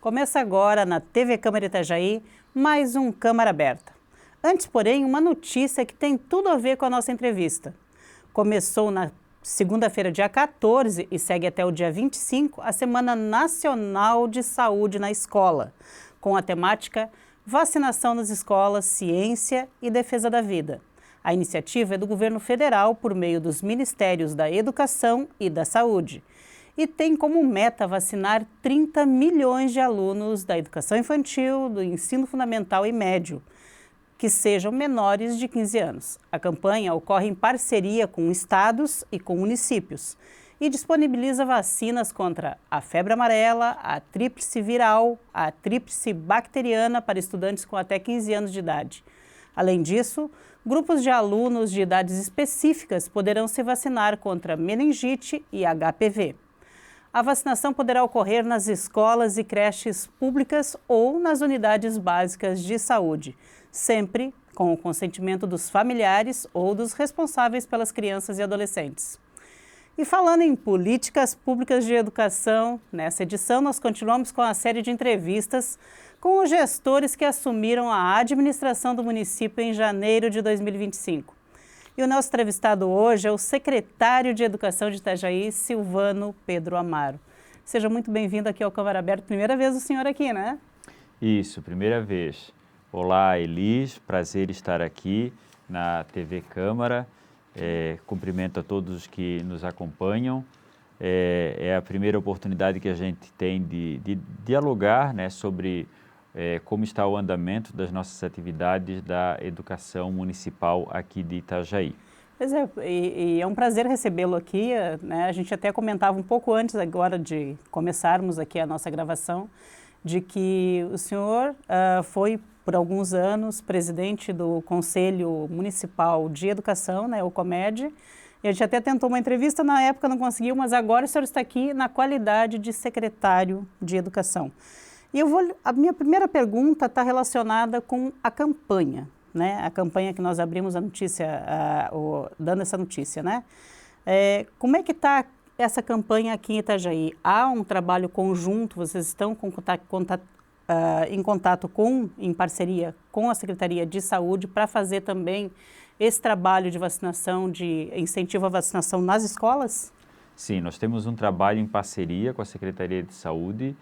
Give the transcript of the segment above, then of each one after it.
Começa agora na TV Câmara Itajaí mais um Câmara Aberta. Antes, porém, uma notícia que tem tudo a ver com a nossa entrevista. Começou na segunda-feira, dia 14, e segue até o dia 25, a Semana Nacional de Saúde na Escola, com a temática Vacinação nas Escolas, Ciência e Defesa da Vida. A iniciativa é do governo federal por meio dos Ministérios da Educação e da Saúde e tem como meta vacinar 30 milhões de alunos da educação infantil, do ensino fundamental e médio, que sejam menores de 15 anos. A campanha ocorre em parceria com estados e com municípios e disponibiliza vacinas contra a febre amarela, a tríplice viral, a tríplice bacteriana para estudantes com até 15 anos de idade. Além disso, grupos de alunos de idades específicas poderão se vacinar contra meningite e HPV. A vacinação poderá ocorrer nas escolas e creches públicas ou nas unidades básicas de saúde, sempre com o consentimento dos familiares ou dos responsáveis pelas crianças e adolescentes. E falando em políticas públicas de educação, nessa edição nós continuamos com a série de entrevistas com os gestores que assumiram a administração do município em janeiro de 2025. E o nosso entrevistado hoje é o secretário de Educação de Itajaí, Silvano Pedro Amaro. Seja muito bem-vindo aqui ao Câmara Aberta. Primeira vez o senhor aqui, né? Isso, primeira vez. Olá, Elis, prazer estar aqui na TV Câmara. Cumprimento a todos os que nos acompanham. É a primeira oportunidade que a gente tem de dialogar, né, sobre como está o andamento das nossas atividades da educação municipal aqui de Itajaí. Pois é, e é um prazer recebê-lo aqui, né? A gente até comentava um pouco antes agora de começarmos aqui a nossa gravação, de que o senhor foi por alguns anos presidente do Conselho Municipal de Educação, né, o COMED, e a gente até tentou uma entrevista, na época não conseguiu, mas agora o senhor está aqui na qualidade de secretário de Educação. E a minha primeira pergunta está relacionada com a campanha, né? A campanha que nós abrimos a notícia, dando essa notícia, né? Como é que está essa campanha aqui em Itajaí? Há um trabalho conjunto, vocês estão em contato em parceria com a Secretaria de Saúde para fazer também esse trabalho de vacinação, de incentivo à vacinação nas escolas? Sim, nós temos um trabalho em parceria com a Secretaria de Saúde.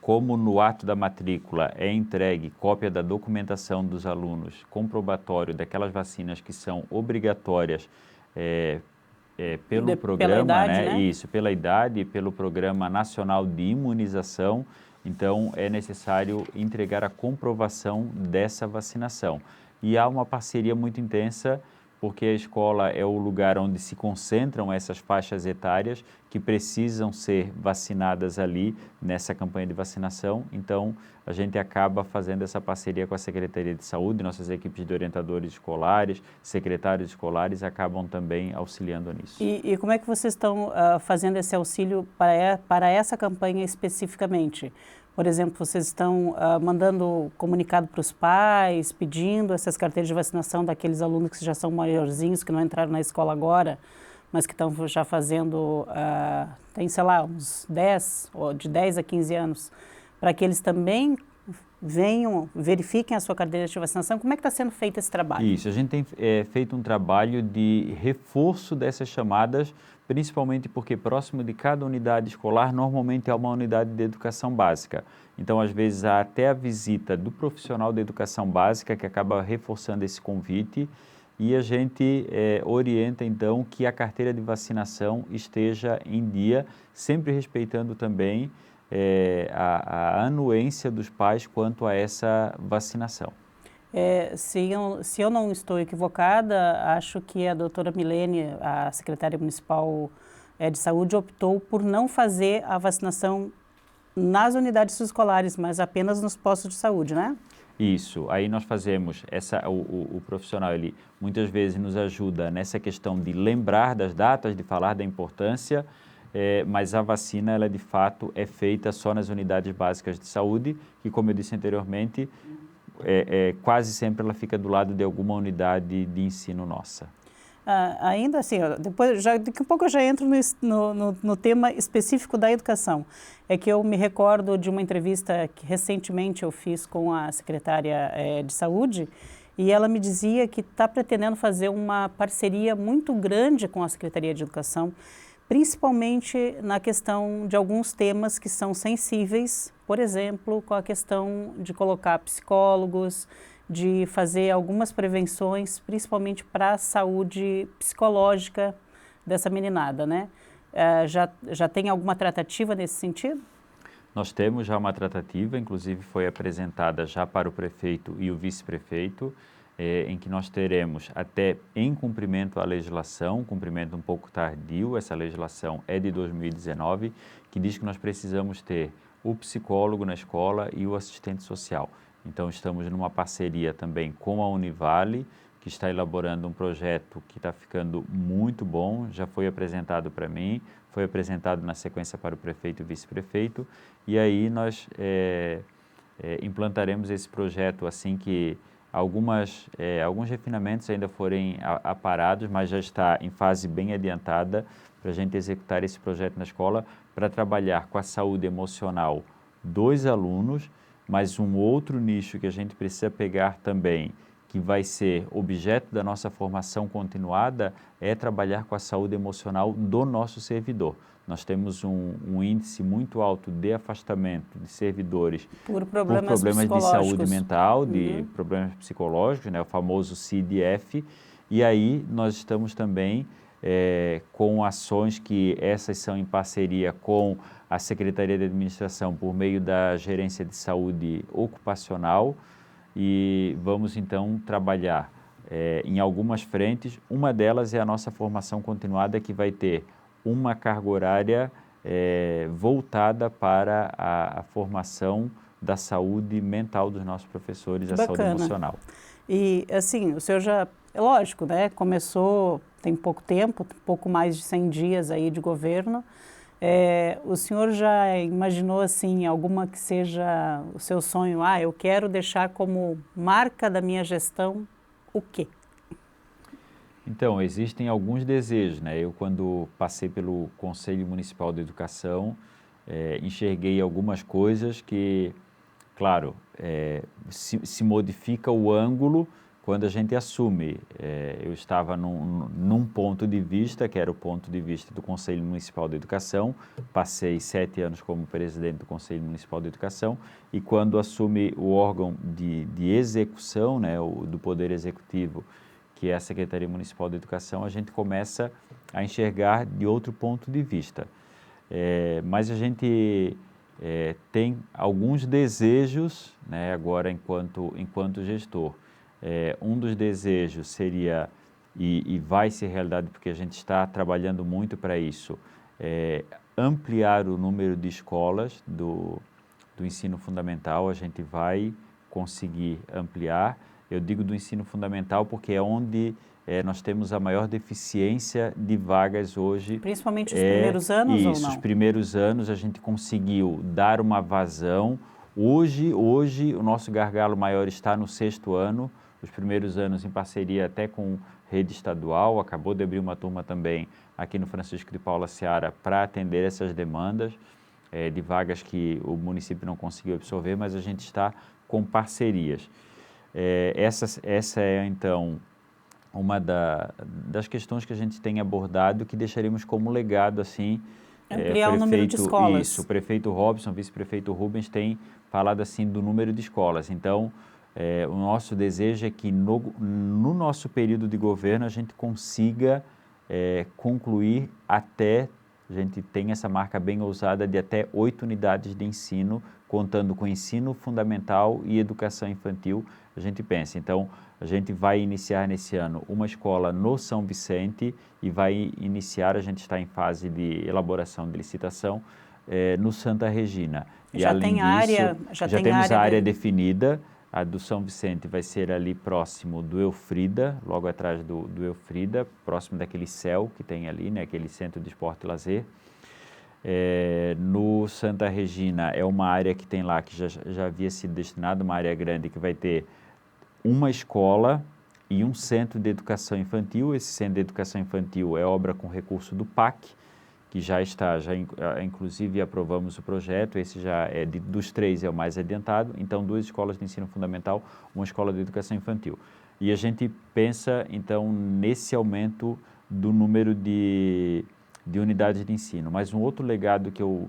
Como no ato da matrícula é entregue cópia da documentação dos alunos, comprobatório daquelas vacinas que são obrigatórias pelo programa, pela idade, né? Isso, pela idade e pelo Programa Nacional de Imunização. Então, é necessário entregar a comprovação dessa vacinação. E há uma parceria muito intensa, porque a escola é o lugar onde se concentram essas faixas etárias que precisam ser vacinadas ali nessa campanha de vacinação. Então, a gente acaba fazendo essa parceria com a Secretaria de Saúde, nossas equipes de orientadores escolares, secretários escolares acabam também auxiliando nisso. E como é que vocês estão fazendo esse auxílio para essa campanha especificamente? Por exemplo, vocês estão mandando comunicado para os pais, pedindo essas carteiras de vacinação daqueles alunos que já são maiorzinhos, que não entraram na escola agora, mas que estão já fazendo, tem, sei lá, uns 10, ou de 10 a 15 anos, para que eles também venham, verifiquem a sua carteira de vacinação. Como é que está sendo feito esse trabalho? Isso, a gente tem feito um trabalho de reforço dessas chamadas, principalmente porque próximo de cada unidade escolar, normalmente é uma unidade de educação básica. Então, às vezes, há até a visita do profissional de educação básica que acaba reforçando esse convite e a gente orienta, então, que a carteira de vacinação esteja em dia, sempre respeitando também a anuência dos pais quanto a essa vacinação. Se eu não estou equivocada, acho que a doutora Milene, a secretária municipal de saúde, optou por não fazer a vacinação nas unidades escolares, mas apenas nos postos de saúde, né? Isso, aí nós fazemos, o profissional, ele muitas vezes nos ajuda nessa questão de lembrar das datas, de falar da importância, mas a vacina, ela de fato é feita só nas unidades básicas de saúde, que como eu disse anteriormente, quase sempre ela fica do lado de alguma unidade de ensino nossa. Ainda assim, depois, daqui a pouco eu já entro no tema específico da educação. É que eu me recordo de uma entrevista que recentemente eu fiz com a secretária de Saúde, e ela me dizia que está pretendendo fazer uma parceria muito grande com a Secretaria de Educação, principalmente na questão de alguns temas que são sensíveis, por exemplo, com a questão de colocar psicólogos, de fazer algumas prevenções, principalmente para a saúde psicológica dessa meninada, né? Já tem alguma tratativa nesse sentido? Nós temos já uma tratativa, inclusive foi apresentada já para o prefeito e o vice-prefeito, em que nós teremos até em cumprimento à legislação, cumprimento um pouco tardio, essa legislação é de 2019, que diz que nós precisamos ter o psicólogo na escola e o assistente social. Então, estamos numa parceria também com a Univale, que está elaborando um projeto que está ficando muito bom, já foi apresentado para mim, foi apresentado na sequência para o prefeito e vice-prefeito, e aí nós implantaremos esse projeto assim que alguns refinamentos ainda forem aparados, mas já está em fase bem adiantada para a gente executar esse projeto na escola, para trabalhar com a saúde emocional dos alunos, mas um outro nicho que a gente precisa pegar também, que vai ser objeto da nossa formação continuada, é trabalhar com a saúde emocional do nosso servidor. Nós temos um índice muito alto de afastamento de servidores por problemas de saúde mental, de problemas psicológicos, né, o famoso CDF, e aí nós estamos também com ações que essas são em parceria com a Secretaria de Administração por meio da Gerência de Saúde Ocupacional, e vamos então trabalhar em algumas frentes. Uma delas é a nossa formação continuada, que vai ter uma carga horária voltada para a formação da saúde mental dos nossos professores, a saúde emocional. E assim, o senhor já, é lógico, né, começou tem pouco tempo, pouco mais de 100 dias aí de governo. O senhor já imaginou assim alguma que seja o seu sonho? Eu quero deixar como marca da minha gestão o quê? Então, existem alguns desejos, né? Eu, quando passei pelo Conselho Municipal de Educação, enxerguei algumas coisas que, claro, se modifica o ângulo quando a gente assume. Eu estava num ponto de vista, que era o ponto de vista do Conselho Municipal de Educação, passei 7 anos como presidente do Conselho Municipal de Educação, e quando assume o órgão de execução, né, do Poder Executivo, que é a Secretaria Municipal de Educação, a gente começa a enxergar de outro ponto de vista. Mas a gente tem alguns desejos, né, agora enquanto gestor. Um dos desejos seria, e vai ser realidade porque a gente está trabalhando muito para isso, ampliar o número de escolas do ensino fundamental. A gente vai conseguir ampliar. Eu digo do ensino fundamental porque é onde nós temos a maior deficiência de vagas hoje. Principalmente os primeiros anos, isso, ou não? Os primeiros anos a gente conseguiu dar uma vazão. Hoje o nosso gargalo maior está no 6º ano, os primeiros anos em parceria até com rede estadual, acabou de abrir uma turma também aqui no Francisco de Paula Seara para atender essas demandas de vagas que o município não conseguiu absorver, mas a gente está com parcerias. Essa é, então, uma das questões que a gente tem abordado, que deixaremos como legado, assim, ampliar o número de escolas. Isso, o prefeito Robson, o vice-prefeito Rubens tem falado, assim, do número de escolas. Então, o nosso desejo é que no nosso período de governo a gente consiga concluir até, a gente tem essa marca bem ousada de até 8 unidades de ensino, contando com ensino fundamental e educação infantil, a gente pensa. Então, a gente vai iniciar nesse ano uma escola no São Vicente e vai iniciar, a gente está em fase de elaboração de licitação, no Santa Regina. E já além tem disso, área, já temos a área definida. A do São Vicente vai ser ali próximo do Eufrida, logo atrás do Eufrida, próximo daquele CEL que tem ali, né, aquele Centro de Esporte e Lazer. No Santa Regina é uma área que tem lá, que já havia sido destinada, uma área grande, que vai ter uma escola e um centro de educação infantil. Esse centro de educação infantil é obra com recurso do PAC, que já está, inclusive aprovamos o projeto. Esse já é dos 3 é o mais adiantado. Então, 2 escolas de ensino fundamental, uma escola de educação infantil. E a gente pensa, então, nesse aumento do número de unidades de ensino. Mas um outro legado que eu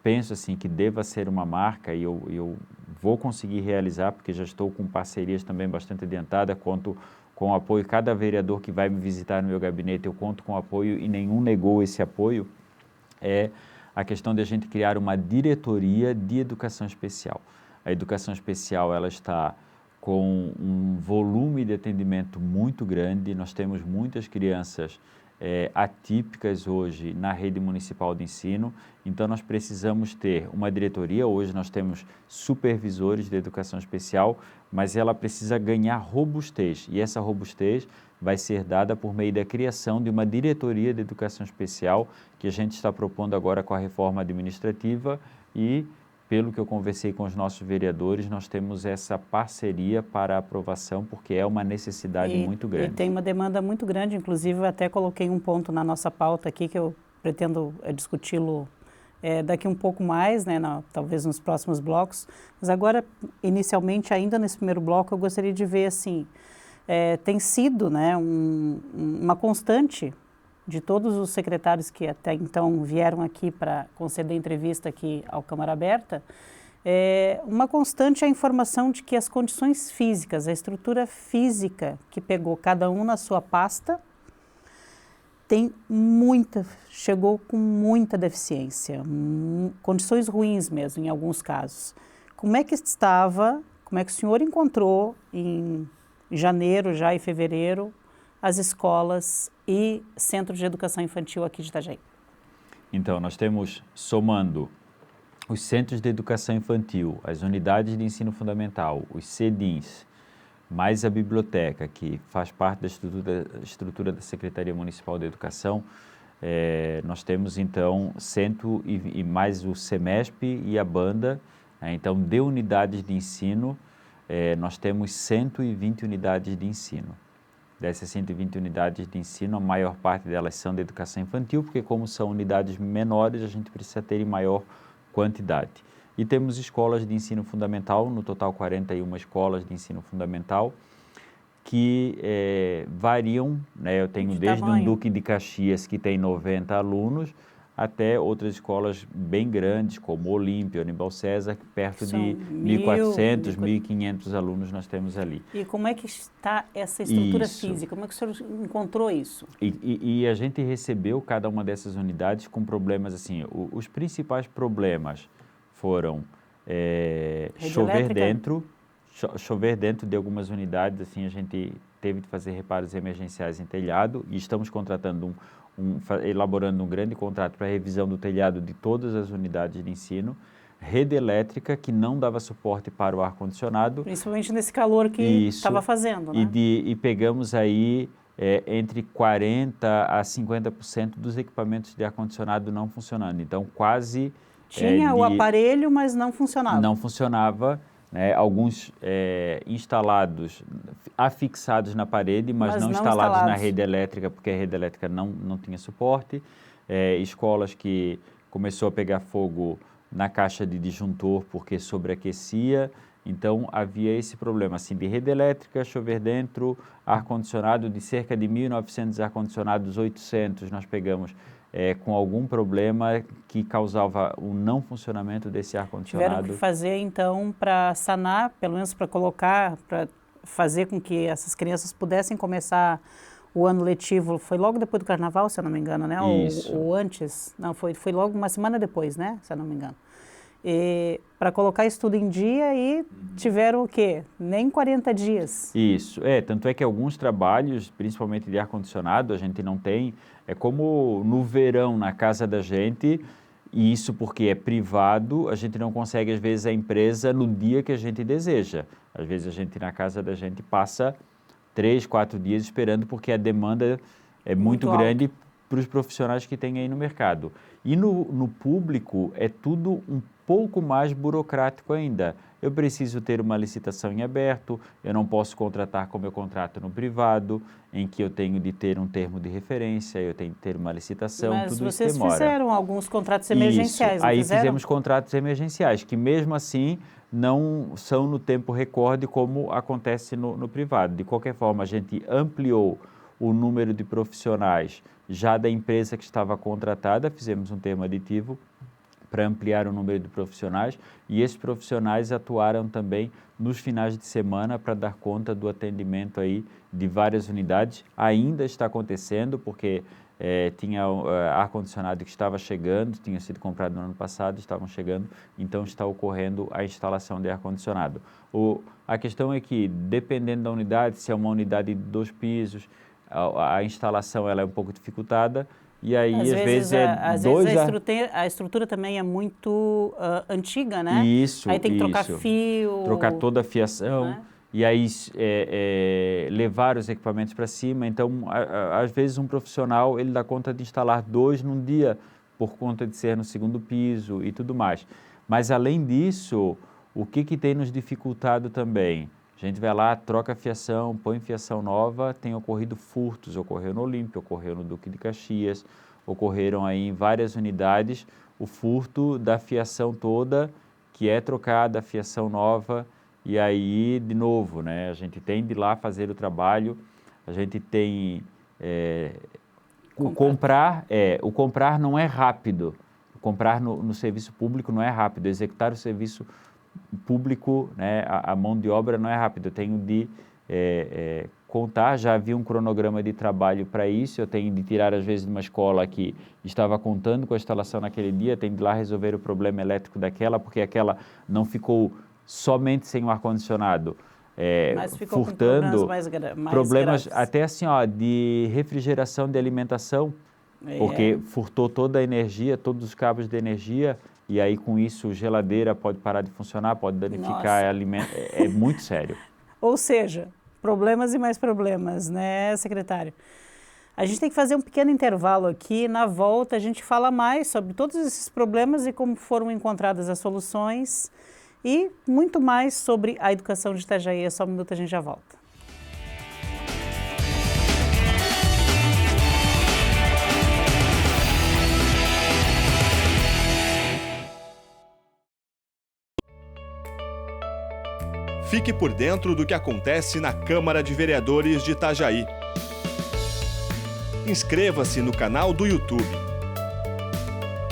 penso assim que deva ser uma marca, e eu vou conseguir realizar, porque já estou com parcerias também bastante adiantadas, conto com o apoio. Cada vereador que vai me visitar no meu gabinete, eu conto com apoio e nenhum negou esse apoio, é a questão de a gente criar uma diretoria de educação especial. A educação especial, ela está com um volume de atendimento muito grande. Nós temos muitas crianças atípicas hoje na rede municipal de ensino, então nós precisamos ter uma diretoria. Hoje nós temos supervisores de educação especial, mas ela precisa ganhar robustez, e essa robustez vai ser dada por meio da criação de uma diretoria de educação especial, que a gente está propondo agora com a reforma administrativa, e pelo que eu conversei com os nossos vereadores, nós temos essa parceria para aprovação, porque é uma necessidade muito grande. E tem uma demanda muito grande, inclusive eu até coloquei um ponto na nossa pauta aqui, que eu pretendo discuti-lo daqui um pouco mais, né, talvez nos próximos blocos. Mas agora, inicialmente, ainda nesse primeiro bloco, eu gostaria de ver, assim, tem sido, né, uma constante de todos os secretários que até então vieram aqui para conceder entrevista aqui ao Câmara Aberta, uma constante a informação de que as condições físicas, a estrutura física que pegou cada um na sua pasta, chegou com muita deficiência, condições ruins mesmo em alguns casos. Como é que o senhor encontrou em janeiro já e fevereiro as escolas e centros de educação infantil aqui de Itajaí? Então, nós temos, somando os centros de educação infantil, as unidades de ensino fundamental, os CEDINs, mais a biblioteca, que faz parte da estrutura da Secretaria Municipal de Educação, nós temos, então, e mais o SEMESP e a banda. Então, de unidades de ensino, nós temos 120 unidades de ensino. Dessas 120 unidades de ensino, a maior parte delas são de educação infantil, porque como são unidades menores, a gente precisa ter em maior quantidade. E temos escolas de ensino fundamental, no total 41 escolas de ensino fundamental, que variam, né? Eu tenho desde um Duque de Caxias, que tem 90 alunos, até outras escolas bem grandes, como Olímpia, Aníbal César, perto de 1.400, 1.500 alunos nós temos ali. E como é que está essa estrutura física? Como é que o senhor encontrou isso? E a gente recebeu cada uma dessas unidades com problemas assim. Os principais problemas foram chover dentro de algumas unidades. Assim, a gente teve de fazer reparos emergenciais em telhado, e estamos contratando elaborando um grande contrato para a revisão do telhado de todas as unidades de ensino. Rede elétrica que não dava suporte para o ar-condicionado. Principalmente nesse calor que estava fazendo, né? E pegamos aí entre 40% a 50% dos equipamentos de ar-condicionado não funcionando. Então, quase... Tinha o aparelho, mas não funcionava. Não funcionava. Né, alguns instalados, afixados na parede, mas não instalados na rede elétrica, porque a rede elétrica não tinha suporte. Escolas que começou a pegar fogo na caixa de disjuntor porque sobreaquecia. Então, havia esse problema assim, de rede elétrica, chover dentro, ar-condicionado. De cerca de 1.900 ar-condicionados, 800 nós pegamos com algum problema que causava o não funcionamento desse ar-condicionado. Tiveram que fazer, então, para sanar, pelo menos para colocar, para fazer com que essas crianças pudessem começar o ano letivo. Foi logo depois do Carnaval, se eu não me engano, né? Ou antes. Não, foi logo uma semana depois, né? Se eu não me engano. Para colocar isso tudo em dia, e tiveram o quê? Nem 40 dias. Isso, tanto é que alguns trabalhos, principalmente de ar-condicionado, a gente não tem. É como no verão na casa da gente, e isso porque é privado, a gente não consegue, às vezes, a empresa no dia que a gente deseja. Às vezes a gente, na casa da gente, passa 3, 4 dias esperando, porque a demanda é muito grande para os profissionais que tem aí no mercado. E no público é tudo um pouco mais burocrático ainda. Eu preciso ter uma licitação em aberto, eu não posso contratar como eu contrato no privado, em que eu tenho de ter um termo de referência, eu tenho de ter uma licitação, Mas tudo isso vocês demora. fizeram alguns contratos emergenciais, isso. não Aí fizeram? fizemos contratos emergenciais, que mesmo assim não são no tempo recorde como acontece no privado. De qualquer forma, a gente ampliou o número de profissionais já da empresa que estava contratada, fizemos um termo aditivo para ampliar o número de profissionais e esses profissionais atuaram também nos finais de semana para dar conta do atendimento aí de várias unidades. Ainda está acontecendo porque tinha ar-condicionado que estava chegando, tinha sido comprado no ano passado, estavam chegando, então está ocorrendo a instalação de ar-condicionado. A questão é que, dependendo da unidade, se é uma unidade de 2 pisos, a instalação ela é um pouco dificultada, e aí, às vezes a estrutura também é muito antiga, né? Isso, aí tem que trocar fio. Trocar toda a fiação, né? E aí levar os equipamentos para cima. Então, às vezes um profissional, ele dá conta de instalar 2 num dia, por conta de ser no 2º piso e tudo mais. Mas, além disso, o que tem nos dificultado também? A gente vai lá, troca a fiação, põe fiação nova, tem ocorrido furtos, ocorreu no Olímpio, ocorreu no Duque de Caxias, ocorreram aí em várias unidades o furto da fiação toda, que é trocada, a fiação nova, e aí, de novo, né, a gente tem de ir lá fazer o trabalho, a gente tem... o comprar não é rápido, o comprar no serviço público não é rápido, executar o serviço público, né, a mão de obra não é rápida, eu tenho de contar, já havia um cronograma de trabalho para isso, eu tenho de tirar às vezes de uma escola que estava contando com a instalação naquele dia, tenho de ir lá resolver o problema elétrico daquela, porque aquela não ficou somente sem o ar-condicionado, mas ficou furtando, com mais problemas graves. até assim, de refrigeração de alimentação, porque furtou toda a energia, todos os cabos de energia, e aí com isso geladeira pode parar de funcionar, pode danificar alimento, é muito sério. Ou seja, problemas e mais problemas, né, secretário? A gente tem que fazer um pequeno intervalo aqui, na volta a gente fala mais sobre todos esses problemas e como foram encontradas as soluções e muito mais sobre a educação de Itajaí. Só um minuto, a gente já volta. Fique por dentro do que acontece na Câmara de Vereadores de Itajaí. Inscreva-se no canal do YouTube.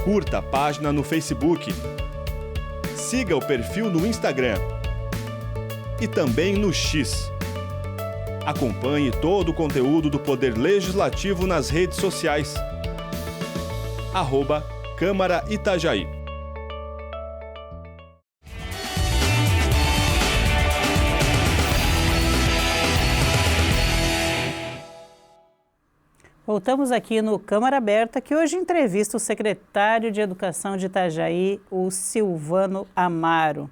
Curta a página no Facebook. Siga o perfil no Instagram. E também no X. Acompanhe todo o conteúdo do Poder Legislativo nas redes sociais. @Câmara Itajaí. Voltamos aqui no Câmara Aberta, que hoje entrevista o secretário de Educação de Itajaí, o Silvano Amaro.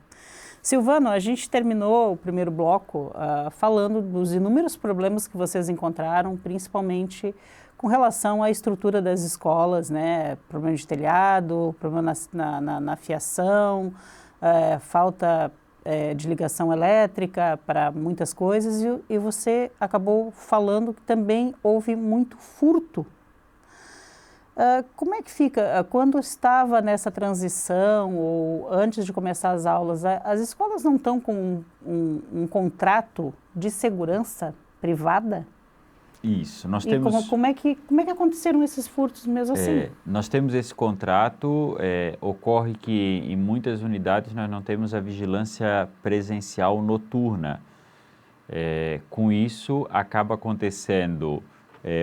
Silvano, a gente terminou o primeiro bloco falando dos inúmeros problemas que vocês encontraram, principalmente com relação à estrutura das escolas, né? Problema de telhado, problema na fiação, falta de ligação elétrica para muitas coisas e você acabou falando que também houve muito furto. Como é que fica? Quando estava nessa transição ou antes de começar as aulas, as escolas não estão com um contrato de segurança privada? Isso, nós temos... Como é que aconteceram esses furtos mesmo assim? Nós temos esse contrato, ocorre que em muitas unidades nós não temos a vigilância presencial noturna. Com isso, acaba acontecendo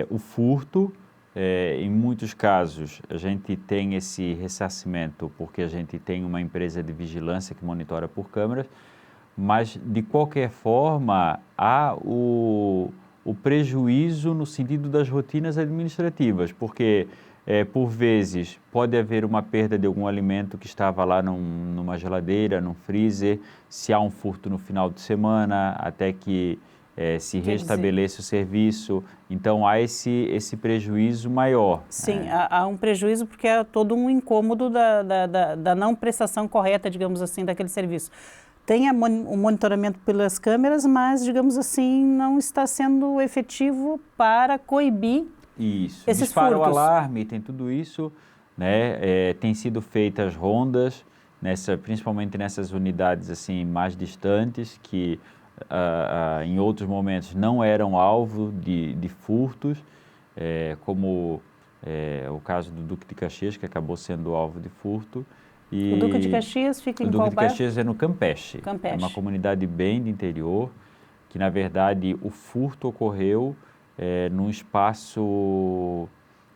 o furto. Em muitos casos, a gente tem esse ressarcimento porque a gente tem uma empresa de vigilância que monitora por câmeras, mas, de qualquer forma, há o prejuízo no sentido das rotinas administrativas, porque, por vezes, pode haver uma perda de algum alimento que estava lá numa geladeira, num freezer, se há um furto no final de semana, até que se restabelece o serviço. Então, há esse prejuízo maior. Sim, há um prejuízo porque é todo um incômodo da não prestação correta, digamos assim, daquele serviço. Tem o monitoramento pelas câmeras, mas, digamos assim, não está sendo efetivo para coibir esses dispara furtos. O alarme, tem tudo isso, né? Tem sido feitas rondas, principalmente nessas unidades assim, mais distantes, que em outros momentos não eram alvo de furtos, como o caso do Duque de Caxias, que acabou sendo alvo de furto. O Duque de Caxias fica em qual bairro? O Duque de Caxias é no Campeche. É uma comunidade bem de interior, que na verdade o furto ocorreu num espaço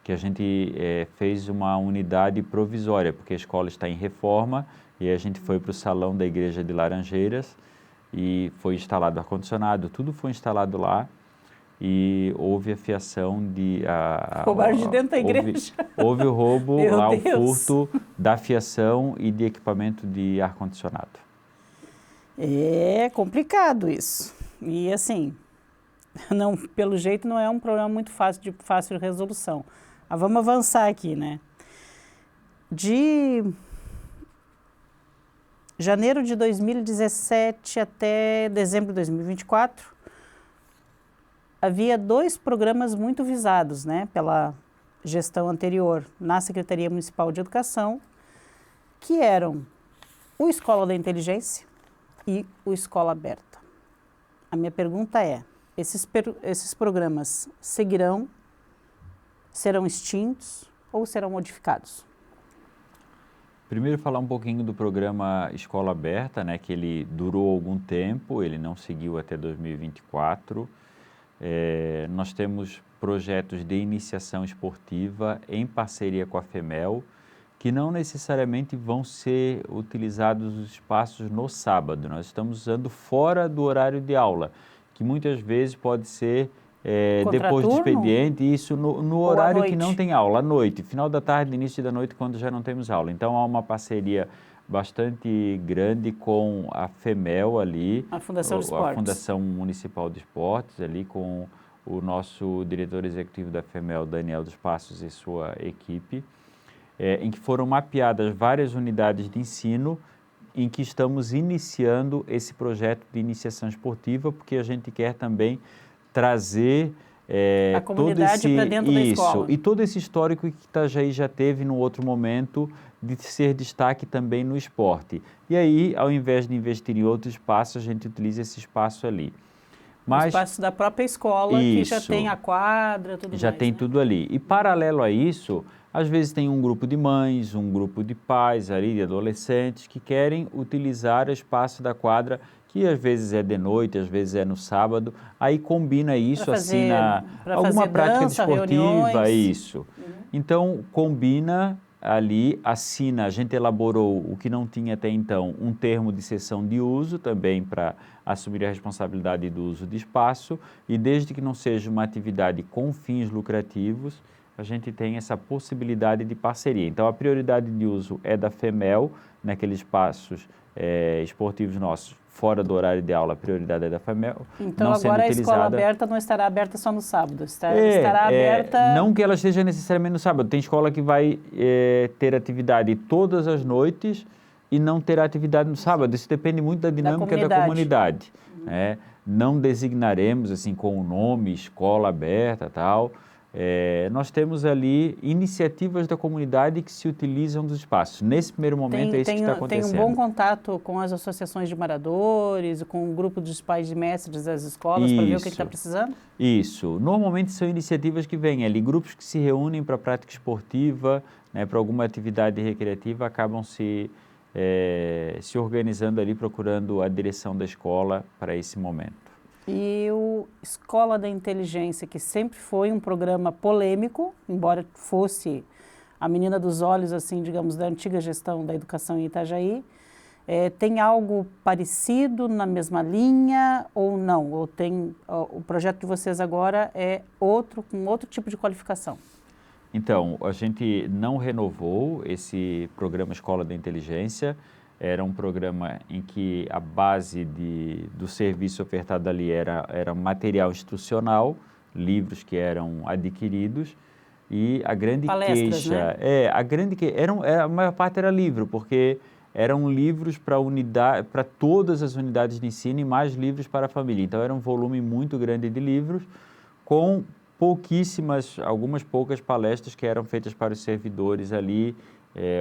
que a gente fez uma unidade provisória, porque a escola está em reforma, e a gente foi para o salão da igreja de Laranjeiras e foi instalado ar-condicionado, tudo foi instalado lá. E houve a fiação roubaram de dentro da igreja. Houve o roubo, o furto da fiação e de equipamento de ar-condicionado. É complicado isso. E assim, pelo jeito não é um problema muito fácil de resolução. Mas vamos avançar aqui, né? De janeiro de 2017 até dezembro de 2024, havia 2 programas muito visados, né, pela gestão anterior na Secretaria Municipal de Educação, que eram o Escola da Inteligência e o Escola Aberta. A minha pergunta é, esses programas seguirão, serão extintos ou serão modificados? Primeiro falar um pouquinho do programa Escola Aberta, né, que ele durou algum tempo, ele não seguiu até 2024. Nós temos projetos de iniciação esportiva em parceria com a FEMEL, que não necessariamente vão ser utilizados os espaços no sábado. Nós estamos usando fora do horário de aula, que muitas vezes pode ser depois do expediente, isso no horário que não tem aula, à noite, final da tarde, início da noite, quando já não temos aula. Então, há uma parceria bastante grande com a FEMEL ali, a Fundação de Esportes. A Fundação Municipal de Esportes ali, com o nosso diretor executivo da FEMEL, Daniel dos Passos, e sua equipe, em que foram mapeadas várias unidades de ensino em que estamos iniciando esse projeto de iniciação esportiva, porque a gente quer também trazer a comunidade para dentro da escola. E todo esse histórico que Itajaí já teve no outro momento de ser destaque também no esporte. E aí, ao invés de investir em outro espaço, a gente utiliza esse espaço ali. O espaço da própria escola, que já tem a quadra, tudo mais. Já tem tudo ali. E paralelo a isso, às vezes tem um grupo de mães, um grupo de pais ali, de adolescentes, que querem utilizar o espaço da quadra, que às vezes é de noite, às vezes é no sábado, aí combina isso assim alguma prática desportiva, isso. Então, combina ali, assina, a gente elaborou o que não tinha até então, um termo de cessão de uso também para assumir a responsabilidade do uso de espaço, e desde que não seja uma atividade com fins lucrativos, a gente tem essa possibilidade de parceria. Então, a prioridade de uso é da FEMEL, naqueles espaços esportivos nossos, fora do horário de aula, a prioridade é da FEMEL. Então, agora a escola aberta não estará aberta só no sábado, estará aberta... Não que ela esteja necessariamente no sábado, tem escola que vai ter atividade todas as noites e não terá atividade no sábado, isso depende muito da dinâmica da comunidade. Não designaremos assim com o nome, escola aberta, tal. Nós temos ali iniciativas da comunidade que se utilizam dos espaços. Nesse primeiro momento é isso que está acontecendo. Tem um bom contato com as associações de moradores, com o grupo dos pais e mestres das escolas, para ver o que está precisando? Isso. Normalmente são iniciativas que vêm ali, grupos que se reúnem para prática esportiva, né, para alguma atividade recreativa, acabam se organizando ali, procurando a direção da escola para esse momento. E o Escola da Inteligência, que sempre foi um programa polêmico, embora fosse a menina dos olhos, assim, digamos, da antiga gestão da educação em Itajaí, tem algo parecido na mesma linha ou não? Ou tem, o projeto de vocês agora é com outro tipo de qualificação? Então, a gente não renovou esse programa Escola da Inteligência. Era um programa em que a base do serviço ofertado ali era material instrucional, livros que eram adquiridos, e a grande Palestras, queixa... né? A maior parte era livro, porque eram livros para todas as unidades de ensino e mais livros para a família. Então era um volume muito grande de livros, com algumas poucas palestras que eram feitas para os servidores ali,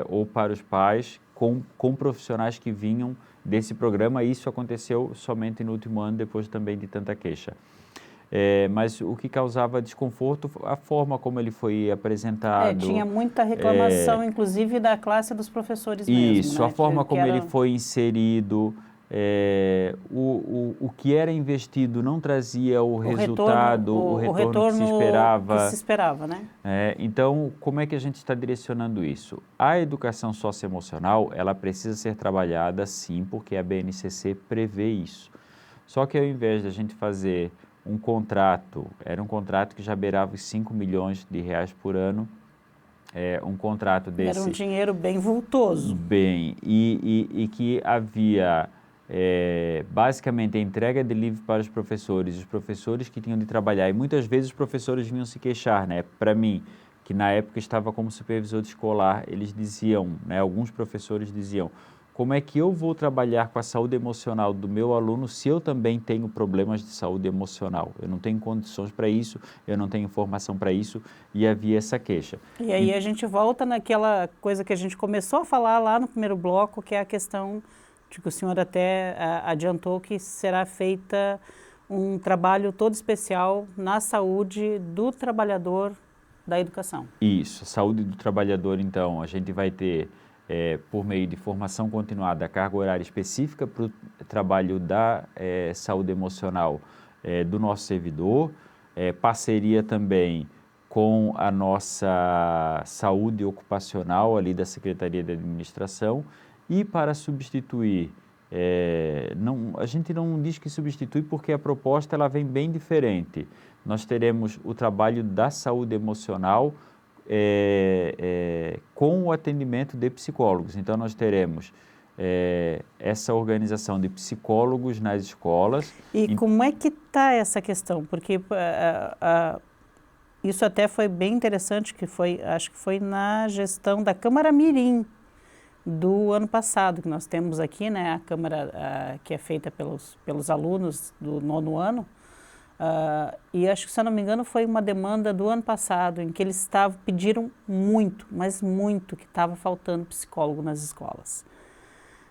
ou para os pais, com profissionais que vinham desse programa. Isso aconteceu somente no último ano, depois também de tanta queixa. Mas o que causava desconforto, a forma como ele foi apresentado. Tinha muita reclamação, inclusive da classe dos professores mesmo. Isso, né? a forma como ele foi inserido, o que era investido não trazia o resultado, o retorno que se esperava. Que se esperava, né? Então, como é que a gente está direcionando isso? A educação socioemocional, ela precisa ser trabalhada sim, porque a BNCC prevê isso. Só que ao invés de a gente fazer um contrato, era um contrato que já beirava os 5 milhões de reais por ano, um contrato desse... Era um dinheiro bem vultoso. Bem, e que havia basicamente a entrega de livros para os professores que tinham de trabalhar, e muitas vezes os professores vinham se queixar, né? Para mim, que na época estava como supervisor de escolar, eles diziam, né, alguns professores diziam, como é que eu vou trabalhar com a saúde emocional do meu aluno se eu também tenho problemas de saúde emocional? Eu não tenho condições para isso, eu não tenho informação para isso, e havia essa queixa. E aí a gente volta naquela coisa que a gente começou a falar lá no primeiro bloco, que é a questão de que o senhor até adiantou que será feita um trabalho todo especial na saúde do trabalhador da educação. Isso, saúde do trabalhador, então, a gente vai ter... por meio de formação continuada, carga horária específica para o trabalho da saúde emocional do nosso servidor, parceria também com a nossa saúde ocupacional ali da Secretaria de Administração, e para substituir, a gente não diz que substitui porque a proposta ela vem bem diferente. Nós teremos o trabalho da saúde emocional com o atendimento de psicólogos. Então, nós teremos essa organização de psicólogos nas escolas. E como é que está essa questão? Porque isso até foi bem interessante, acho que foi na gestão da Câmara Mirim do ano passado, que nós temos aqui, né, a Câmara que é feita pelos alunos do 9º ano. E acho que, se eu não me engano, foi uma demanda do ano passado, em que eles pediram muito, mas muito, que estava faltando psicólogo nas escolas.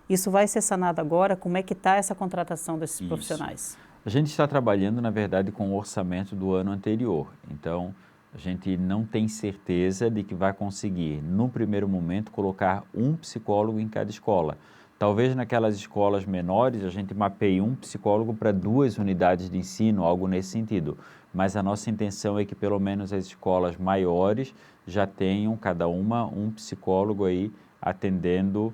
Isso vai ser sanado agora? Como é que está essa contratação desses profissionais? A gente está trabalhando, na verdade, com o orçamento do ano anterior. Então, a gente não tem certeza de que vai conseguir, no primeiro momento, colocar um psicólogo em cada escola. Talvez naquelas escolas menores a gente mapeie um psicólogo para 2 unidades de ensino, algo nesse sentido. Mas a nossa intenção é que pelo menos as escolas maiores já tenham cada uma um psicólogo aí atendendo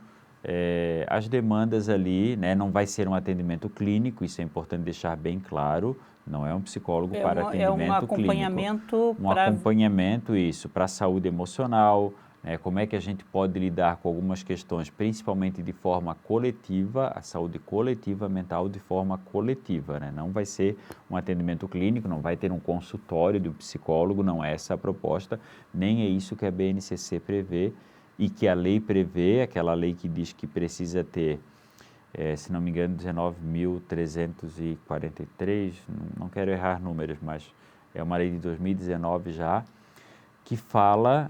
as demandas ali, né? Não vai ser um atendimento clínico, isso é importante deixar bem claro, não é um psicólogo para atendimento clínico. É um acompanhamento acompanhamento, isso, para a saúde emocional, como é que a gente pode lidar com algumas questões, principalmente de forma coletiva, a saúde coletiva mental de forma coletiva, né? Não vai ser um atendimento clínico, não vai ter um consultório de um psicólogo, não é essa a proposta, nem é isso que a BNCC prevê e que a lei prevê, aquela lei que diz que precisa ter, se não me engano, 19.343, não quero errar números, mas é uma lei de 2019 já, que fala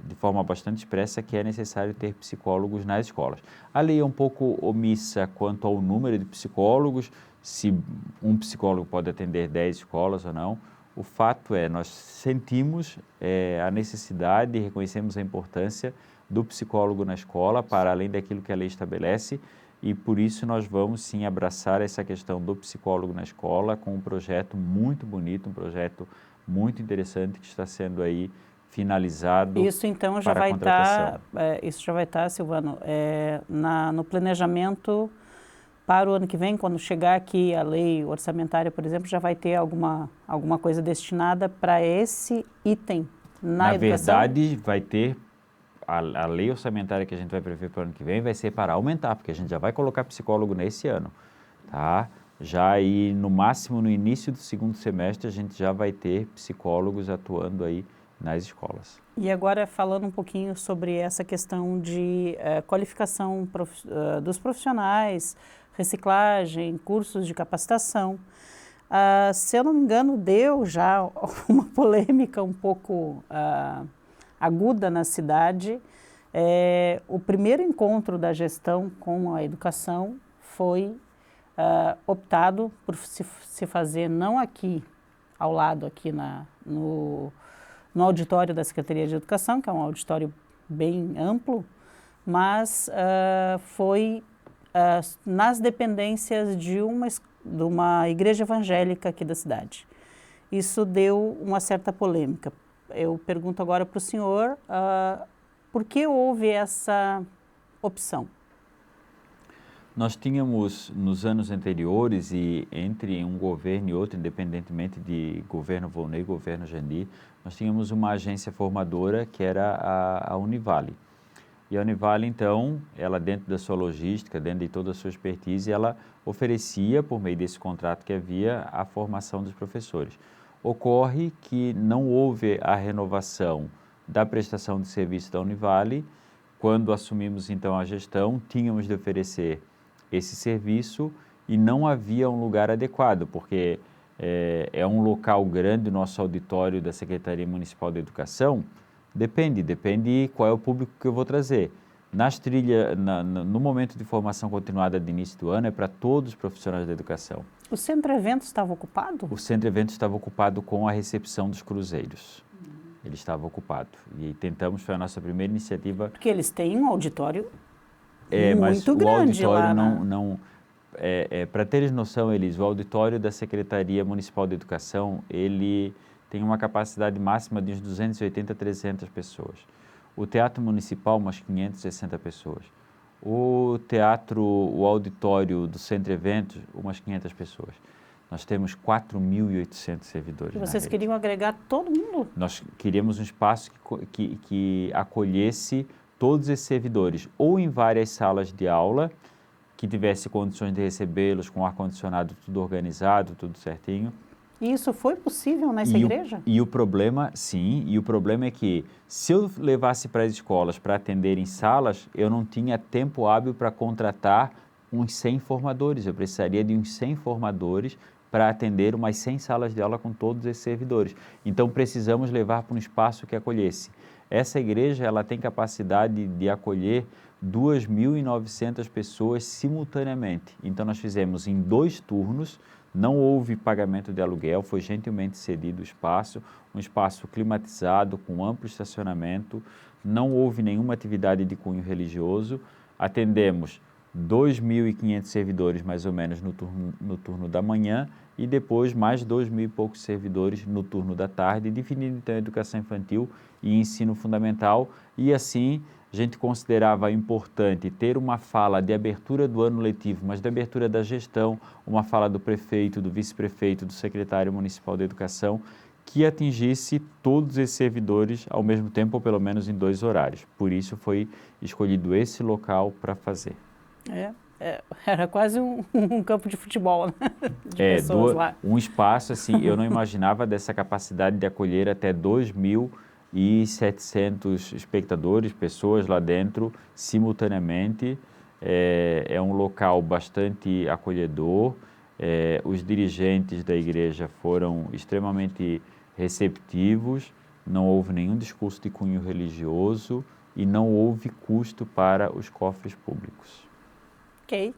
de forma bastante expressa que é necessário ter psicólogos nas escolas. A lei é um pouco omissa quanto ao número de psicólogos, se um psicólogo pode atender 10 escolas ou não. O fato é, nós sentimos a necessidade e reconhecemos a importância do psicólogo na escola, para além daquilo que a lei estabelece, e por isso nós vamos sim abraçar essa questão do psicólogo na escola com um projeto muito bonito, um projeto muito interessante que está sendo aí finalizado. Isso então já vai estar, Silvano, no planejamento para o ano que vem, quando chegar aqui a lei orçamentária, por exemplo, já vai ter alguma coisa destinada para esse item na educação? Na verdade, vai ter a lei orçamentária que a gente vai prever para o ano que vem vai ser para aumentar, porque a gente já vai colocar psicólogo nesse ano, tá? Já aí, no máximo, no início do segundo semestre, a gente já vai ter psicólogos atuando aí nas escolas. E agora, falando um pouquinho sobre essa questão de qualificação dos profissionais, reciclagem, cursos de capacitação. Se eu não me engano, deu já uma polêmica um pouco aguda na cidade. O primeiro encontro da gestão com a educação foi optado por se fazer não aqui, ao lado, aqui no auditório da Secretaria de Educação, que é um auditório bem amplo, mas foi nas dependências de uma igreja evangélica aqui da cidade. Isso deu uma certa polêmica. Eu pergunto agora para o senhor, por que houve essa opção? Nós tínhamos, nos anos anteriores, e entre um governo e outro, independentemente de governo Volney e governo Jandir, nós tínhamos uma agência formadora que era a Univale. E a Univale, então, ela dentro da sua logística, dentro de toda a sua expertise, ela oferecia, por meio desse contrato que havia, a formação dos professores. Ocorre que não houve a renovação da prestação de serviço da Univale. Quando assumimos, então, a gestão, tínhamos de oferecer esse serviço e não havia um lugar adequado, porque é um local grande, o nosso auditório da Secretaria Municipal de Educação, depende qual é o público que eu vou trazer. Nas trilhas, no momento de formação continuada de início do ano, é para todos os profissionais da educação. O centro eventos estava ocupado? O centro eventos estava ocupado com a recepção dos cruzeiros. Ele estava ocupado. E tentamos, foi a nossa primeira iniciativa. Porque eles têm um auditório mas muito grande o auditório lá, para teres noção, o auditório da Secretaria Municipal de Educação, ele tem uma capacidade máxima de uns 280 a 300 pessoas. O Teatro Municipal, umas 560 pessoas. O auditório do Centro Eventos, umas 500 pessoas. Nós temos 4.800 servidores. E vocês queriam agregar todo mundo? Nós queríamos um espaço que acolhesse todos esses servidores, ou em várias salas de aula, que tivesse condições de recebê-los, com ar-condicionado tudo organizado, tudo certinho. E isso foi possível nessa igreja? E o problema, sim, e o problema é que se eu levasse para as escolas para atender em salas, eu não tinha tempo hábil para contratar uns 100 formadores, eu precisaria de uns 100 formadores para atender umas 100 salas de aula com todos esses servidores. Então precisamos levar para um espaço que acolhesse. Essa igreja, ela tem capacidade de acolher 2.900 pessoas simultaneamente. Então nós fizemos em 2 turnos, não houve pagamento de aluguel, foi gentilmente cedido o espaço, um espaço climatizado, com amplo estacionamento, não houve nenhuma atividade de cunho religioso, atendemos 2.500 servidores mais ou menos no turno da manhã e depois mais 2.000 e poucos servidores no turno da tarde, definindo então educação infantil e ensino fundamental, e assim a gente considerava importante ter uma fala de abertura do ano letivo, mas de abertura da gestão, uma fala do prefeito, do vice-prefeito, do secretário municipal de educação, que atingisse todos esses servidores ao mesmo tempo, ou pelo menos em 2 horários. Por isso foi escolhido esse local para fazer. Era quase um campo de futebol, né? De pessoas lá. Um espaço, assim, eu não imaginava dessa capacidade de acolher até 2.700 espectadores, pessoas lá dentro, simultaneamente. É um local bastante acolhedor, os dirigentes da igreja foram extremamente receptivos, não houve nenhum discurso de cunho religioso e não houve custo para os cofres públicos. Ok.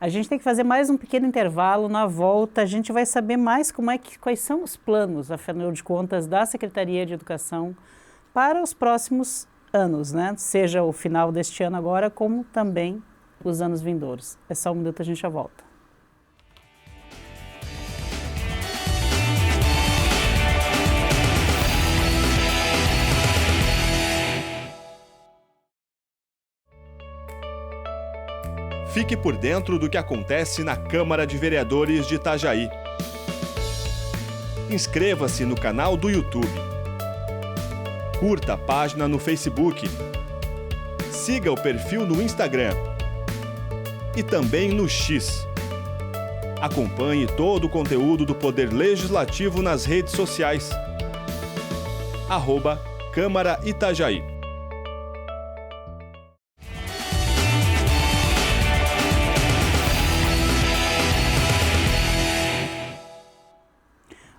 A gente tem que fazer mais um pequeno intervalo. Na volta, a gente vai saber mais quais são os planos, afinal de contas, da Secretaria de Educação para os próximos anos, né? Seja o final deste ano agora, como também os anos vindouros. É só um minuto, a gente já volta. Fique por dentro do que acontece na Câmara de Vereadores de Itajaí. Inscreva-se no canal do YouTube. Curta a página no Facebook. siga o perfil no Instagram e também no X. Acompanhe todo o conteúdo do Poder Legislativo nas redes sociais. @Câmara Itajaí.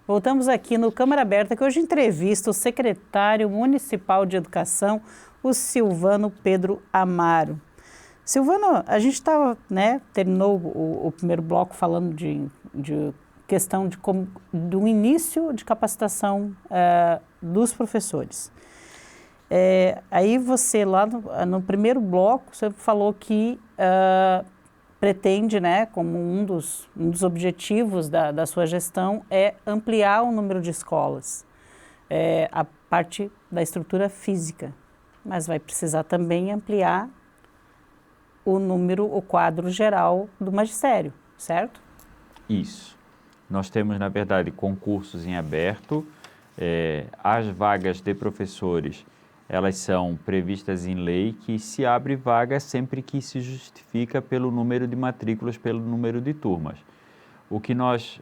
Voltamos aqui no Câmara Aberta, que hoje entrevista o secretário municipal de Educação, o Silvano Pedro Amaro. Silvano, a gente terminou o primeiro bloco falando de questão do início de capacitação dos professores. Aí você, lá no primeiro bloco, você falou que pretende, como um dos objetivos da sua gestão, é ampliar o número de escolas, a parte da estrutura física, mas vai precisar também ampliar o quadro geral do magistério, certo? Isso. Nós temos, na verdade, concursos em aberto. As vagas de professores, elas são previstas em lei, que se abre vaga sempre que se justifica pelo número de matrículas, pelo número de turmas. O que nós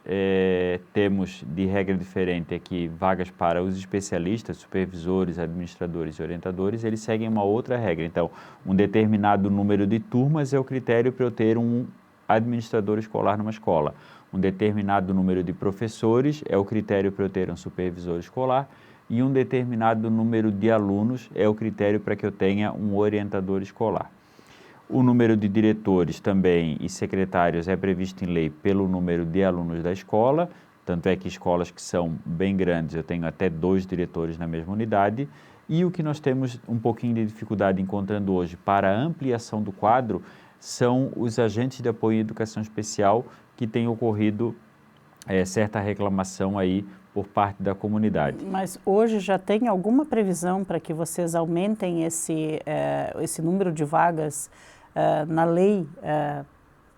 temos de regra diferente é que vagas para os especialistas, supervisores, administradores e orientadores, eles seguem uma outra regra. Então, um determinado número de turmas é o critério para eu ter um administrador escolar numa escola. Um determinado número de professores é o critério para eu ter um supervisor escolar. E um determinado número de alunos é o critério para que eu tenha um orientador escolar. O número de diretores também e secretários é previsto em lei pelo número de alunos da escola, tanto é que escolas que são bem grandes eu tenho até 2 diretores na mesma unidade, e o que nós temos um pouquinho de dificuldade encontrando hoje para a ampliação do quadro são os agentes de apoio em educação especial, que tem ocorrido certa reclamação aí por parte da comunidade. Mas hoje já tem alguma previsão para que vocês aumentem esse número de vagas na lei,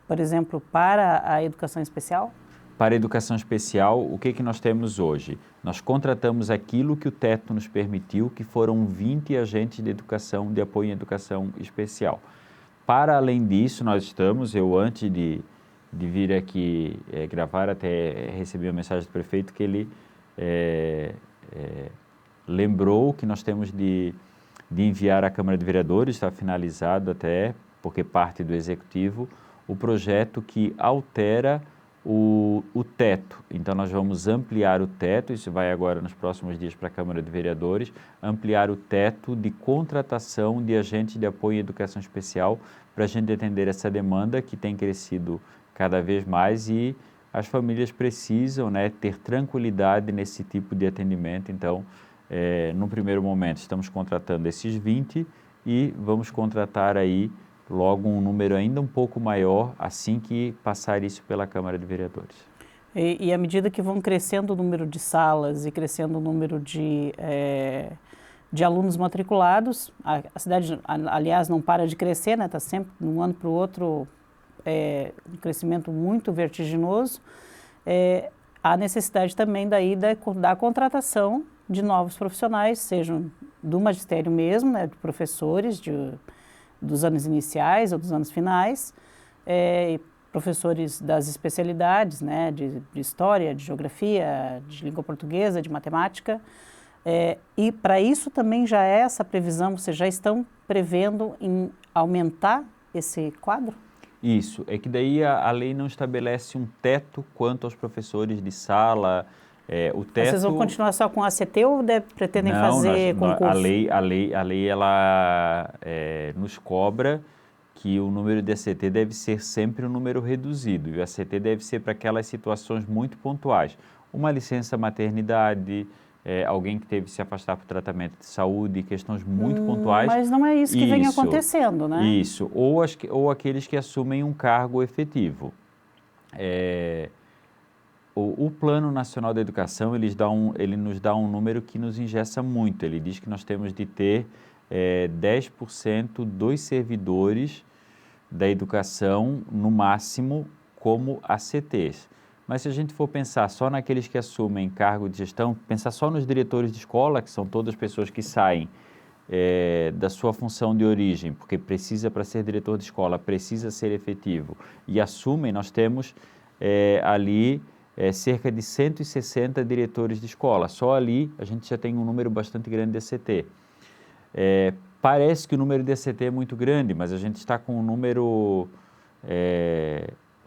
por exemplo, para a educação especial? Para a educação especial, o que nós temos hoje? Nós contratamos aquilo que o teto nos permitiu, que foram 20 agentes de educação, de apoio em educação especial. Para além disso, nós estamos, antes de vir aqui gravar, até recebi uma mensagem do prefeito que ele lembrou que nós temos de enviar à Câmara de Vereadores, está finalizado até, porque parte do Executivo, o projeto que altera o teto. Então, nós vamos ampliar o teto, isso vai agora nos próximos dias para a Câmara de Vereadores, ampliar o teto de contratação de agentes de apoio em educação especial para a gente atender essa demanda que tem crescido cada vez mais e as famílias precisam ter tranquilidade nesse tipo de atendimento. Então, no primeiro momento, estamos contratando esses 20 e vamos contratar aí logo um número ainda um pouco maior assim que passar isso pela Câmara de Vereadores. E à medida que vão crescendo o número de salas e crescendo o número de alunos matriculados, a cidade, aliás, não para de crescer, está sempre, de um ano para o outro, um crescimento muito vertiginoso, há necessidade também daí da contratação de novos profissionais, sejam do magistério mesmo, de professores dos anos iniciais ou dos anos finais, professores das especialidades, de história, de geografia, de língua portuguesa, de matemática, e para isso também já é essa previsão, vocês já estão prevendo em aumentar esse quadro? Isso, é que daí a lei não estabelece um teto quanto aos professores de sala. O teto... Vocês vão continuar só com ACT ou pretendem fazer concurso? A lei ela nos cobra que o número de ACT deve ser sempre um número reduzido, e o ACT deve ser para aquelas situações muito pontuais. Uma licença maternidade, alguém que teve que se afastar por tratamento de saúde, questões muito pontuais. Mas não é isso que vem acontecendo, né? Isso, ou aqueles que assumem um cargo efetivo. O Plano Nacional da Educação, ele nos dá um número que nos engessa muito. Ele diz que nós temos de ter 10% dos servidores da educação, no máximo, como ACTs. Mas se a gente for pensar só naqueles que assumem cargo de gestão, pensar só nos diretores de escola, que são todas pessoas que saem da sua função de origem, porque precisa, para ser diretor de escola, precisa ser efetivo, e assumem, nós temos ali cerca de 160 diretores de escola. Só ali a gente já tem um número bastante grande de ACT. Parece que o número de ACT é muito grande, mas a gente está com um número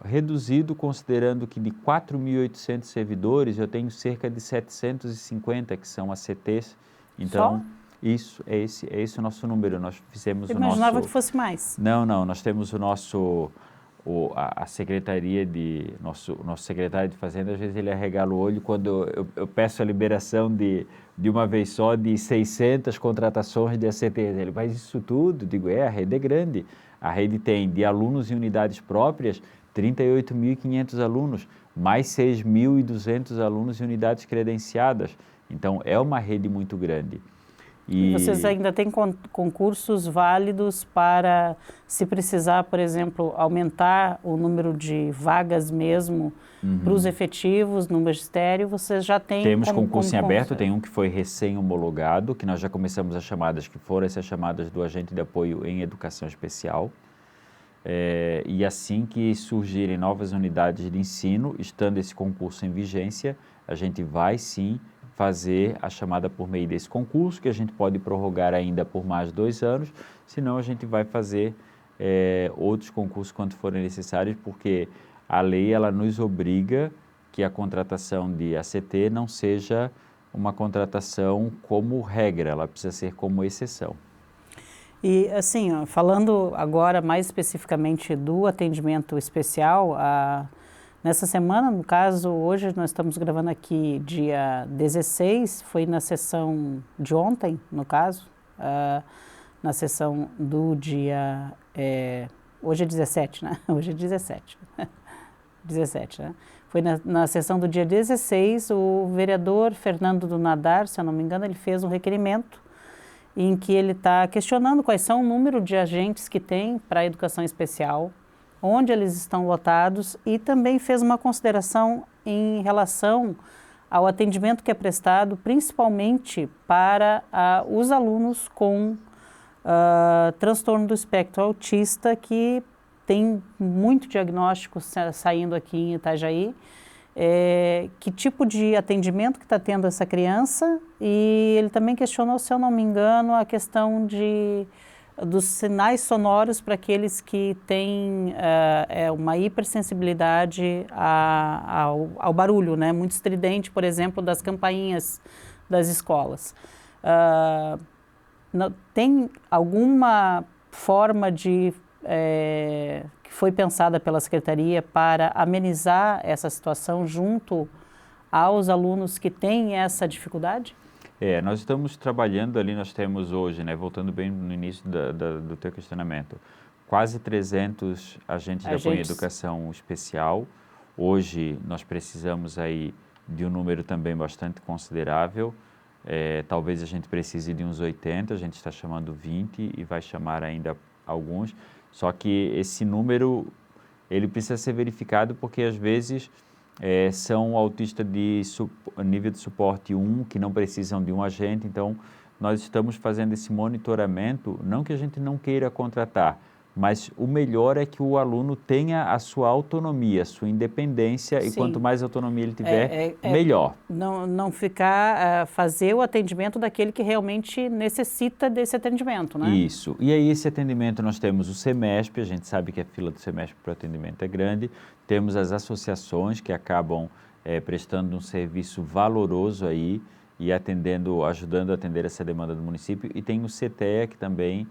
reduzido, considerando que de 4.800 servidores, eu tenho cerca de 750 que são ACTs. Então, só? Isso, é esse o nosso número. Nós fizemos Eu imaginava que fosse mais. Não, nós temos o nosso... a secretaria nosso secretário de Fazenda, às vezes ele arregala o olho quando eu peço a liberação de uma vez só de 600 contratações de ACTs. Ele, mas isso tudo? Digo, a rede é grande. A rede tem de alunos em unidades próprias 38.500 alunos, mais 6.200 alunos em unidades credenciadas. Então, é uma rede muito grande. E vocês ainda têm concursos válidos para, se precisar, por exemplo, aumentar o número de vagas mesmo para os efetivos no magistério, vocês já têm... Temos concurso em aberto, tem um que foi recém-homologado, que nós já começamos as chamadas, que foram essas chamadas do agente de apoio em educação especial. E assim que surgirem novas unidades de ensino, estando esse concurso em vigência, a gente vai sim fazer a chamada por meio desse concurso, que a gente pode prorrogar ainda por mais 2 anos, senão a gente vai fazer outros concursos quando forem necessários, porque a lei ela nos obriga que a contratação de ACT não seja uma contratação como regra, ela precisa ser como exceção. E assim, falando agora mais especificamente do atendimento especial, nessa semana, no caso, hoje nós estamos gravando aqui dia 16, foi na sessão de ontem, no caso, na sessão do dia, hoje é 17, né? Hoje é 17, 17, né? Foi na sessão do dia 16, o vereador Fernando do Nadar, se eu não me engano, ele fez um requerimento em que ele está questionando quais são o número de agentes que tem para a educação especial, onde eles estão lotados, e também fez uma consideração em relação ao atendimento que é prestado, principalmente para os alunos com transtorno do espectro autista, que tem muito diagnóstico saindo aqui em Itajaí. Que tipo de atendimento que está tendo essa criança, e ele também questionou, se eu não me engano, a questão dos sinais sonoros para aqueles que têm uma hipersensibilidade ao barulho, né? Muito estridente, por exemplo, das campainhas das escolas. Tem alguma forma que foi pensada pela Secretaria para amenizar essa situação junto aos alunos que têm essa dificuldade? Nós estamos trabalhando ali, nós temos hoje, né, voltando bem no início do teu questionamento, quase 300 agentes de apoio em educação especial. Hoje nós precisamos aí de um número também bastante considerável. Talvez a gente precise de uns 80, a gente está chamando 20 e vai chamar ainda alguns. Só que esse número, ele precisa ser verificado porque às vezes são autistas de nível de suporte 1, que não precisam de um agente. Então, nós estamos fazendo esse monitoramento, não que a gente não queira contratar, mas o melhor é que o aluno tenha a sua autonomia, a sua independência. Sim. E quanto mais autonomia ele tiver, melhor. Não ficar, fazer o atendimento daquele que realmente necessita desse atendimento, né? Isso. E aí esse atendimento nós temos o SEMESP, a gente sabe que a fila do SEMESP para o atendimento é grande, temos as associações que acabam prestando um serviço valoroso aí e ajudando a atender essa demanda do município, e tem o CTEA que também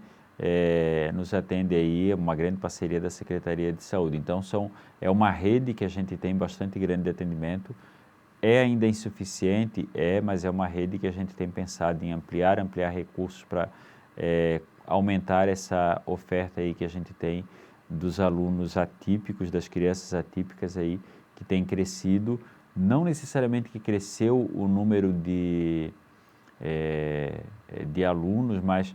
nos atende aí, uma grande parceria da Secretaria de Saúde. Então, é uma rede que a gente tem bastante grande de atendimento. É ainda insuficiente, mas é uma rede que a gente tem pensado em ampliar recursos para aumentar essa oferta aí que a gente tem dos alunos atípicos, das crianças atípicas aí, que tem crescido. Não necessariamente que cresceu o número de alunos, mas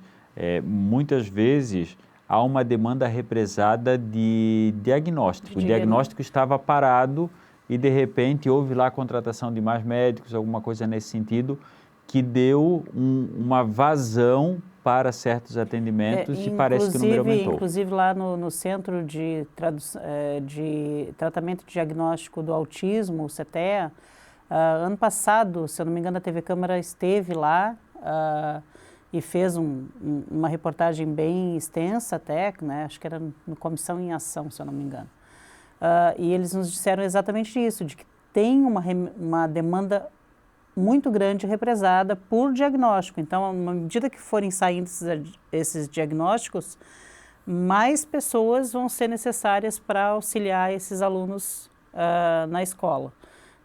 muitas vezes há uma demanda represada de diagnóstico. O diagnóstico estava parado e, de repente, houve lá a contratação de mais médicos, alguma coisa nesse sentido, que deu uma vazão para certos atendimentos e parece que o número aumentou. Inclusive lá no Centro de Tratamento e Diagnóstico do Autismo, o CTEA, ano passado, se eu não me engano, a TV Câmara esteve lá e fez uma reportagem bem extensa até, né? Acho que era no Comissão em Ação, se eu não me engano. E eles nos disseram exatamente isso, de que tem uma demanda muito grande represada por diagnóstico. Então, à medida que forem saindo esses diagnósticos, mais pessoas vão ser necessárias para auxiliar esses alunos na escola,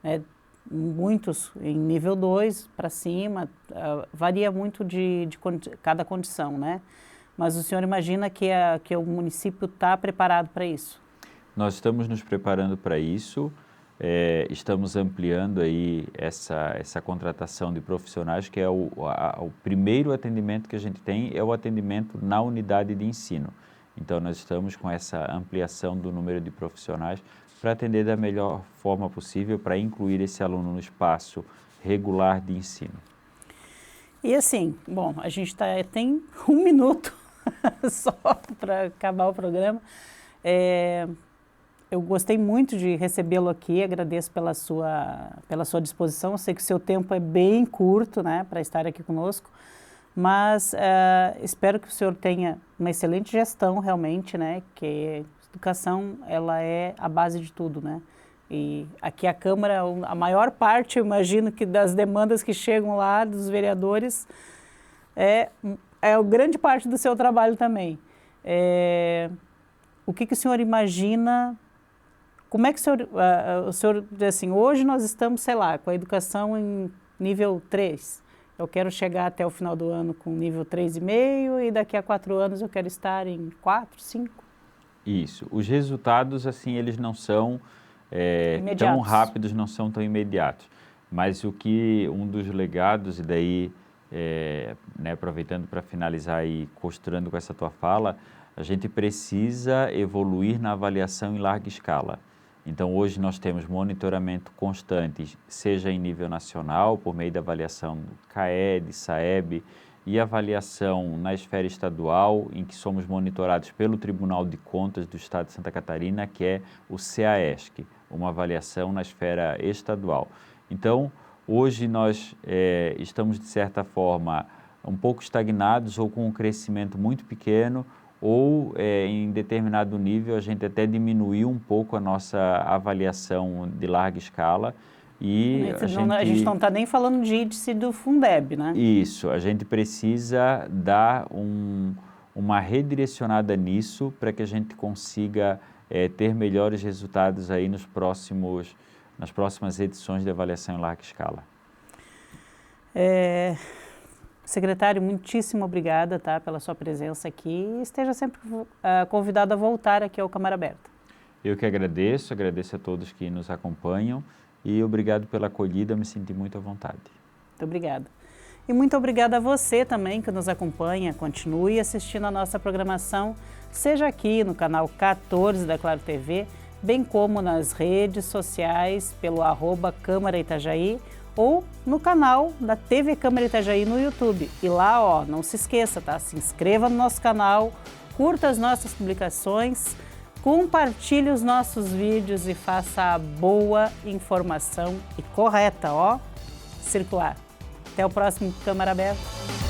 né? Muitos em nível 2 para cima, varia muito de cada condição, né? Mas o senhor imagina que o município está preparado para isso? Nós estamos nos preparando para isso. Estamos ampliando aí essa contratação de profissionais, que é o primeiro atendimento que a gente tem, é o atendimento na unidade de ensino. Então, nós estamos com essa ampliação do número de profissionais para atender da melhor forma possível, para incluir esse aluno no espaço regular de ensino. E assim, bom, a gente tem 1 minuto só para acabar o programa. Eu gostei muito de recebê-lo aqui, agradeço pela sua disposição. Eu sei que o seu tempo é bem curto, né, para estar aqui conosco, mas espero que o senhor tenha uma excelente gestão realmente, né, que a educação ela é a base de tudo, né. E aqui a Câmara, a maior parte, eu imagino que das demandas que chegam lá dos vereadores é grande parte do seu trabalho também. O que o senhor imagina? Como é que o senhor diz assim, hoje nós estamos, sei lá, com a educação em nível 3. Eu quero chegar até o final do ano com nível 3,5 e daqui a 4 anos eu quero estar em 4, 5? Isso. Os resultados, assim, eles não são tão rápidos, não são tão imediatos. Mas um dos legados, e daí, né, aproveitando para finalizar e costurando com essa tua fala, a gente precisa evoluir na avaliação em larga escala. Então, hoje nós temos monitoramento constante, seja em nível nacional, por meio da avaliação do CAED, SAEB, e avaliação na esfera estadual, em que somos monitorados pelo Tribunal de Contas do Estado de Santa Catarina, que é o CAESC, uma avaliação na esfera estadual. Então, hoje nós estamos, de certa forma, um pouco estagnados ou com um crescimento muito pequeno, ou em determinado nível a gente até diminuiu um pouco a nossa avaliação de larga escala. E a gente não está nem falando de índice do Fundeb, né? Isso, a gente precisa dar uma redirecionada nisso para que a gente consiga ter melhores resultados aí nas próximas edições de avaliação em larga escala. Secretário, muitíssimo obrigada, tá, pela sua presença aqui e esteja sempre convidado a voltar aqui ao Câmara Aberta. Eu que agradeço a todos que nos acompanham e obrigado pela acolhida, me senti muito à vontade. Muito obrigada. E muito obrigada a você também que nos acompanha, continue assistindo a nossa programação, seja aqui no canal 14 da Claro TV, bem como nas redes sociais pelo @Câmara Itajaí, ou no canal da TV Câmara Itajaí no YouTube. E lá, não se esqueça, tá? Se inscreva no nosso canal, curta as nossas publicações, compartilhe os nossos vídeos e faça a boa informação e correta, circular. Até o próximo Câmara Aberta.